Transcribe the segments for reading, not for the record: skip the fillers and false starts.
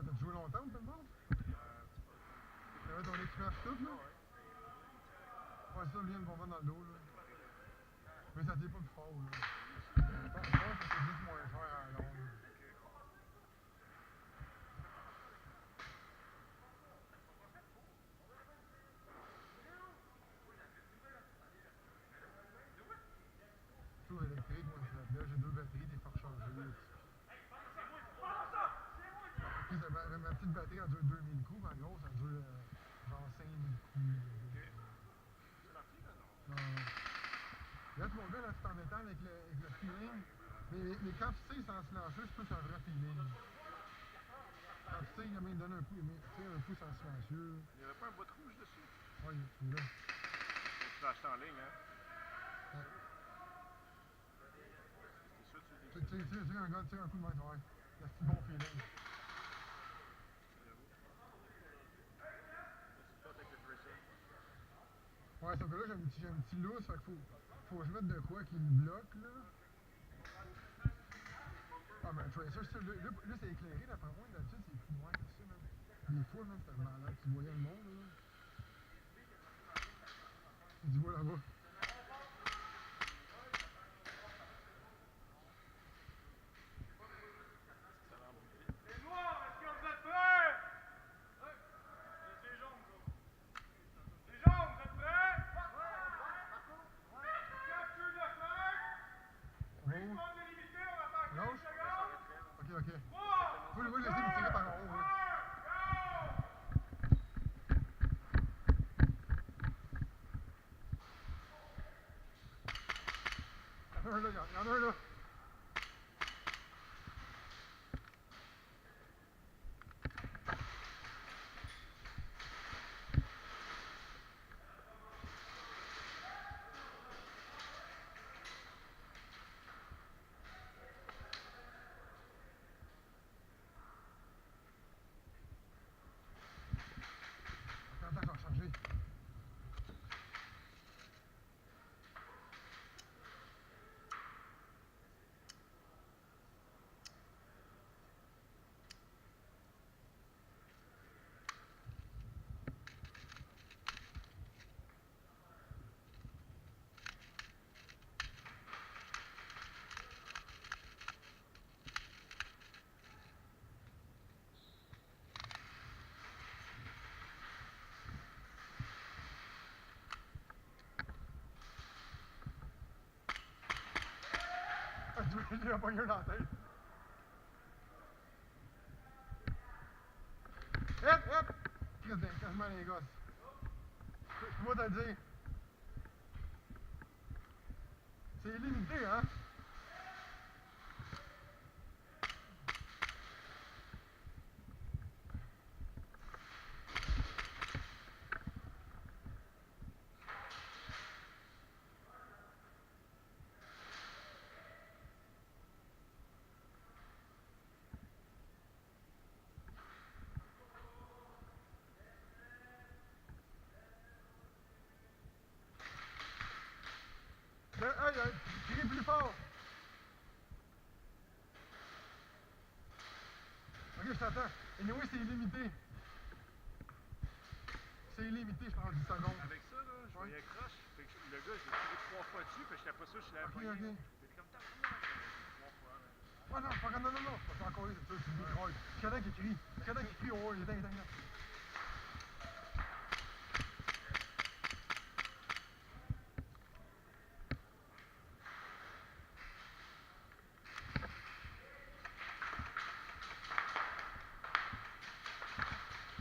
T'as joué longtemps, tout le monde? T'avais ton équipement tout, là? Ouais, ça, vient de bomber dans le dos, là. Mais ça tient pas plus fort, là. Je pense que c'est juste moins cher à la longue. Toujours électrique, moi, je l'appelais. J'ai 2 batteries, t'es fort chargé. Puis, ma petite batterie, elle dure 2000 coups, ma grosse, elle dure genre 5000 coups. Non, non. Là, mon gars, là, c'est en métal avec le feeling. Mais quand tu sais sans se lancer, c'est plus un vrai feeling. Quand tu sais, il me donne un coup, un coup sans silencieux. Il n'y avait pas un bout de rouge dessus? Oui, tu là. Tu l'as acheté en ligne, hein? Ouais. C'était ça, Tu sais, un gars tire un coup de main, ouais. C'est un bon feeling. Ouais, sauf que là, j'ai un petit lousse, fait qu'il faut que je mette de quoi qui le bloque, là. Ah, mais Tracer, là c'est éclairé, d'après moi, d'habitude, c'est plus noir que ça, même. Des fois, même, c'était malade. Tu voyais le monde, là. Tu vois là-bas. Ok. Vous le laissez vous tirer par en haut, là. Il y en a un là, il y en a un là. Attends, je vais recharger. Il a pogné un dans la tête. Hop! Quasiment les gosses. Je peux pas te le dire. C'est illimité, hein? Aïe, tirez plus fort. Ok, je t'attends. Et oui, c'est illimité. C'est illimité, je pense, 10 secondes. Avec ça, là, je voyais croche. Fait que le gars, j'ai tiré 3 fois dessus, fait que j'étais pas sûr que je l'avais pogné. Ok. J'étais comme t'as 3 fois, là. Oh non, non. C'est pas encore, c'est ça, c'est une microille. Cadet qui crie. Cadet qui crie, oh, il est dingue.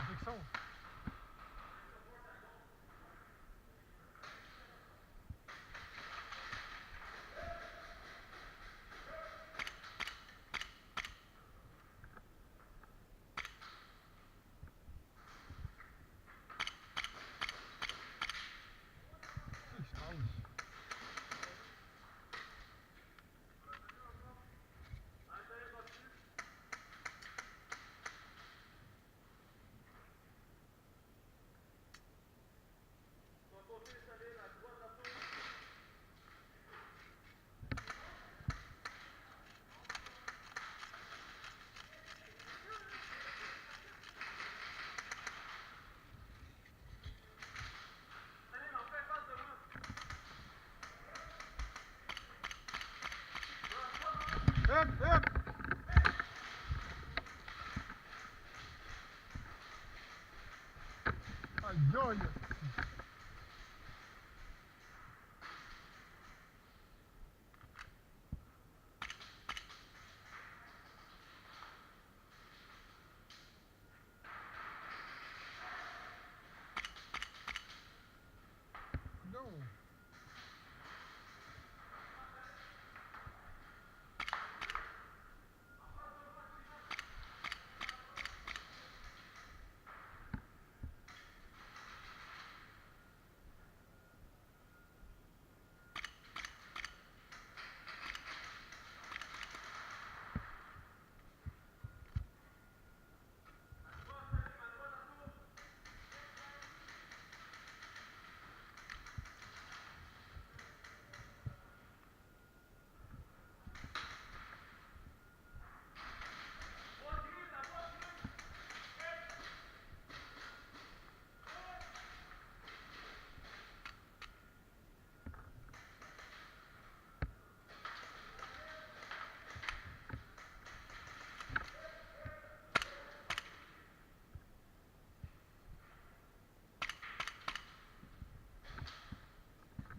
C'est que ça. aïe! Non!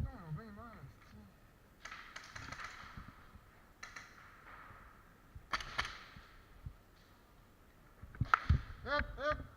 Non, ben mal, c'est... Hop, hop!